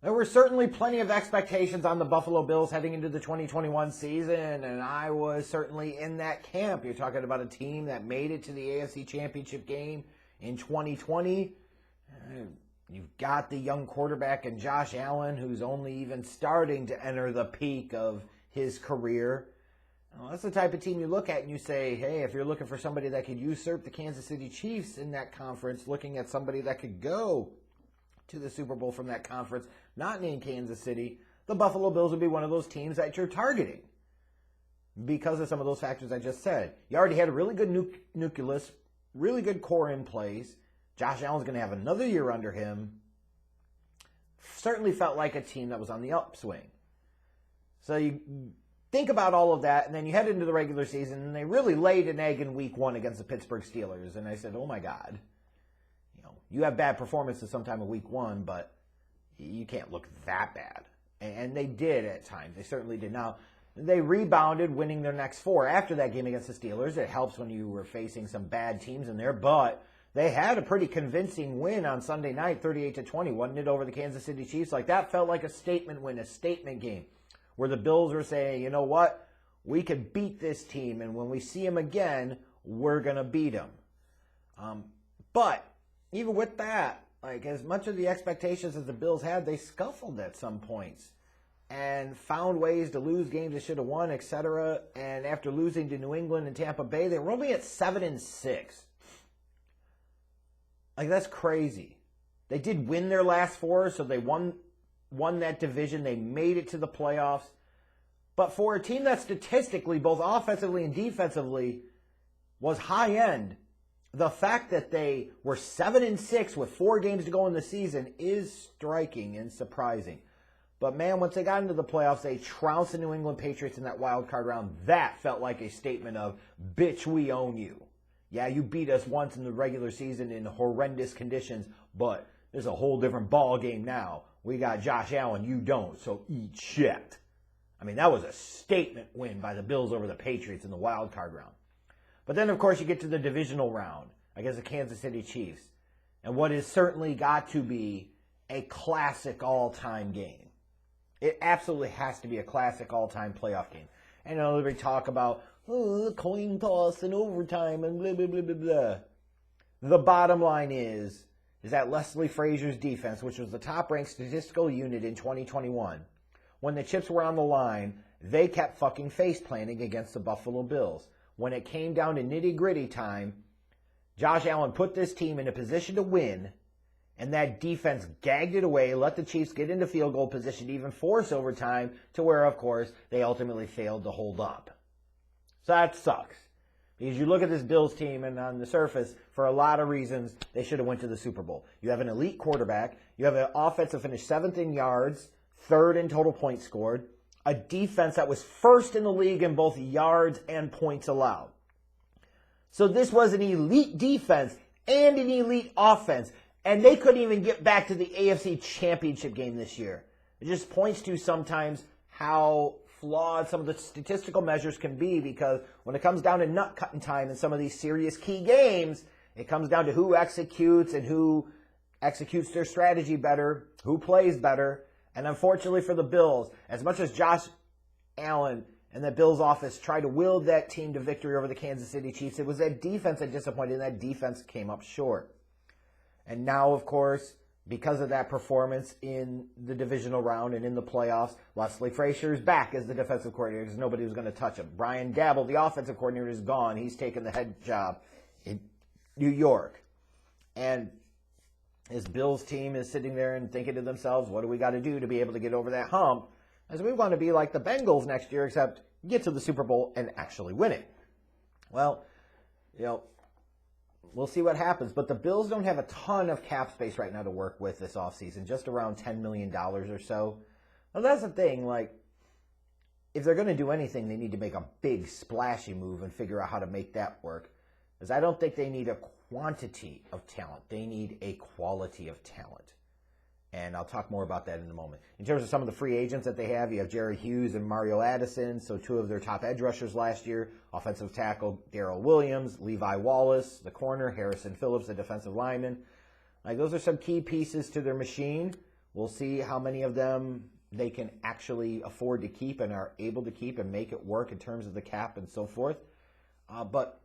There were certainly plenty of expectations on the Buffalo Bills heading into the 2021 season, and I was certainly in that camp. You're talking about a team that made it to the AFC Championship game in 2020. You've got the young quarterback in Josh Allen, who's only even starting to enter the peak of his career. Well, that's the type of team you look at and you say, hey, if you're looking for somebody that could usurp the Kansas City Chiefs in that conference, looking at somebody that could go to the Super Bowl from that conference, not named Kansas City, the Buffalo Bills would be one of those teams that you're targeting because of some of those factors I just said. You already had a really good nucleus, really good core in place. Josh Allen's going to have another year under him. Certainly felt like a team that was on the upswing. So you think about all of that, and then you head into the regular season, and they really laid an egg in week 1 against the Pittsburgh Steelers. And I said, oh my God, you have bad performances sometime in week 1, but you can't look that bad. And they did at times. They certainly did. Now, they rebounded, winning their next 4 after that game against the Steelers. It helps when you were facing some bad teams in there, but they had a pretty convincing win on Sunday night, 38-20, wasn't it, over the Kansas City Chiefs? Like, that felt like a statement win, a statement game, where the Bills were saying, you know what, we could beat this team, and when we see them again, we're going to beat them. But even with that, like, as much of the expectations as the Bills had, they scuffled at some points and found ways to lose games they should have won, etc. And after losing to New England and Tampa Bay, they were only at 7-6. Like, that's crazy. They did win their last 4, so they won that division. They made it to the playoffs. But for a team that statistically, both offensively and defensively, was high end, the fact that they were 7-6 with 4 games to go in the season is striking and surprising. But man, once they got into the playoffs, they trounced the New England Patriots in that wild card round. That felt like a statement of, bitch, we own you. Yeah, you beat us once in the regular season in horrendous conditions, but there's a whole different ball game now. We got Josh Allen, you don't, so eat shit. I mean, that was a statement win by the Bills over the Patriots in the wild card round. But then, of course, you get to the divisional round against the Kansas City Chiefs, and what has certainly got to be a classic all-time game. It absolutely has to be a classic all-time playoff game. And we talk about coin toss and overtime and blah, blah, blah, blah, blah. The bottom line is that Leslie Frazier's defense, which was the top-ranked statistical unit in 2021, when the chips were on the line, they kept fucking face-planting against the Buffalo Bills. When it came down to nitty-gritty time, Josh Allen put this team in a position to win, and that defense gagged it away, let the Chiefs get into field goal position, even force overtime, to where, of course, they ultimately failed to hold up. So that sucks. Because you look at this Bills team, and on the surface, for a lot of reasons, they should have went to the Super Bowl. You have an elite quarterback. You have an offense that finished 7th in yards, 3rd in total points scored. A defense that was 1st in the league in both yards and points allowed. So this was an elite defense and an elite offense. And they couldn't even get back to the AFC Championship game this year. It just points to sometimes how flawed some of the statistical measures can be, because when it comes down to nut-cutting time in some of these serious key games, it comes down to who executes and who executes their strategy better, who plays better. And unfortunately for the Bills, as much as Josh Allen and the Bills office tried to will that team to victory over the Kansas City Chiefs, it was that defense that disappointed, and that defense came up short. And now, of course, because of that performance in the divisional round and in the playoffs, Leslie Frazier is back as the defensive coordinator because nobody was going to touch him. Brian Dabble, the offensive coordinator, is gone. He's taken the head job in New York. And his Bills team is sitting there and thinking to themselves, what do we got to do to be able to get over that hump? As we want to be like the Bengals next year, except get to the Super Bowl and actually win it. Well, we'll see what happens. But the Bills don't have a ton of cap space right now to work with this offseason, just around $10 million or so. Well, that's the thing. Like, if they're going to do anything, they need to make a big, splashy move and figure out how to make that work. Because I don't think they need a quantity of talent. They need a quality of talent. And I'll talk more about that in a moment. In terms of some of the free agents that they have, you have Jerry Hughes and Mario Addison, so 2 of their top edge rushers last year. Offensive tackle Darrell Williams, Levi Wallace, the corner, Harrison Phillips, the defensive lineman. Like, those are some key pieces to their machine. We'll see how many of them they can actually afford to keep and are able to keep and make it work in terms of the cap and so forth. But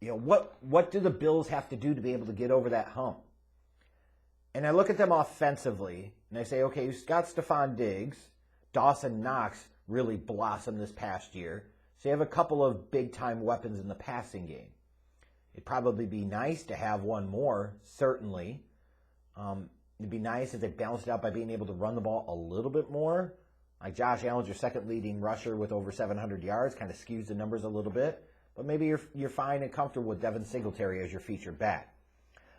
what do the Bills have to do to be able to get over that hump? And I look at them offensively, and I say, okay, you've got Stephon Diggs. Dawson Knox really blossomed this past year. So you have a couple of big-time weapons in the passing game. It'd probably be nice to have one more, certainly. It'd be nice if they balanced it out by being able to run the ball a little bit more. Like Josh Allen's your second leading rusher with over 700 yards, kind of skews the numbers a little bit. But maybe you're fine and comfortable with Devin Singletary as your featured back.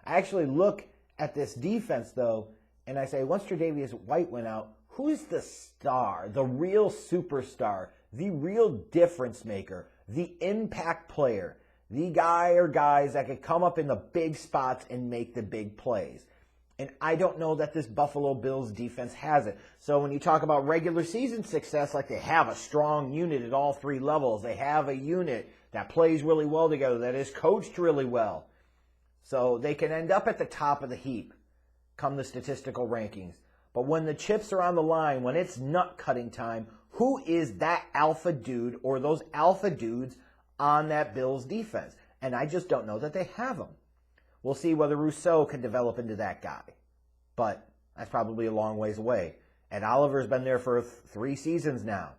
I actually look at this defense, though, and I say, once Tre'Davious White went out, who's the star, the real superstar, the real difference maker, the impact player, the guy or guys that could come up in the big spots and make the big plays? And I don't know that this Buffalo Bills defense has it. So when you talk about regular season success, like they have a strong unit at all three levels, they have a unit that plays really well together, that is coached really well. So they can end up at the top of the heap come the statistical rankings. But when the chips are on the line, when it's nut cutting time, who is that alpha dude or those alpha dudes on that Bills defense? And I just don't know that they have them. We'll see whether Rousseau can develop into that guy. But that's probably a long ways away. And Oliver's been there for 3 seasons now.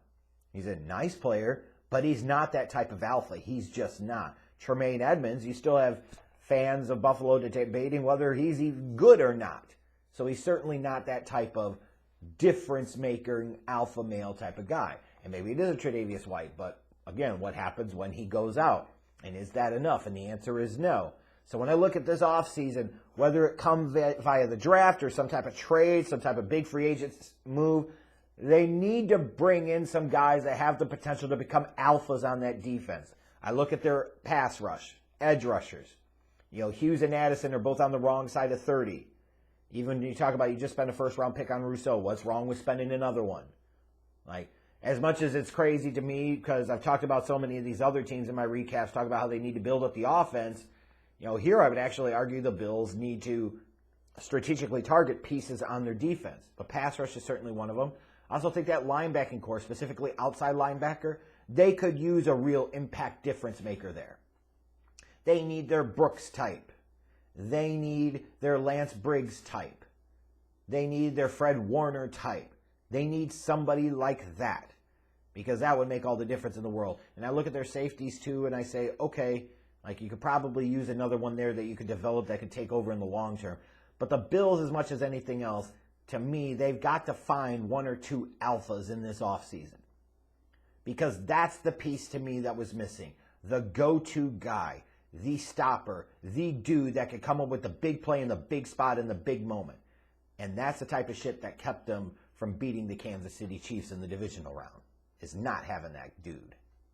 He's a nice player, but he's not that type of alpha. He's just not. Tremaine Edmonds, you still have fans of Buffalo debating whether he's even good or not. So he's certainly not that type of difference-maker, alpha male type of guy. And maybe it is a Tre'Davious White, but again, what happens when he goes out? And is that enough? And the answer is no. So when I look at this offseason, whether it comes via the draft or some type of trade, some type of big free agents move, they need to bring in some guys that have the potential to become alphas on that defense. I look at their pass rush, edge rushers. Hughes and Addison are both on the wrong side of 30. Even when you talk about you just spent a first-round pick on Rousseau, what's wrong with spending another one? Like, as much as it's crazy to me, because I've talked about so many of these other teams in my recaps, talk about how they need to build up the offense, here I would actually argue the Bills need to strategically target pieces on their defense. But pass rush is certainly one of them. I also think that linebacking core, specifically outside linebacker, they could use a real impact difference maker there. They need their Brooks type. They need their Lance Briggs type. They need their Fred Warner type. They need somebody like that, because that would make all the difference in the world. And I look at their safeties too, and I say, okay, like you could probably use another one there that you could develop that could take over in the long term. But the Bills, as much as anything else, to me, they've got to find 1 or 2 alphas in this offseason, because that's the piece to me that was missing. The go-to guy, the stopper, the dude that could come up with the big play in the big spot in the big moment. And that's the type of shit that kept them from beating the Kansas City Chiefs in the divisional round, is not having that dude.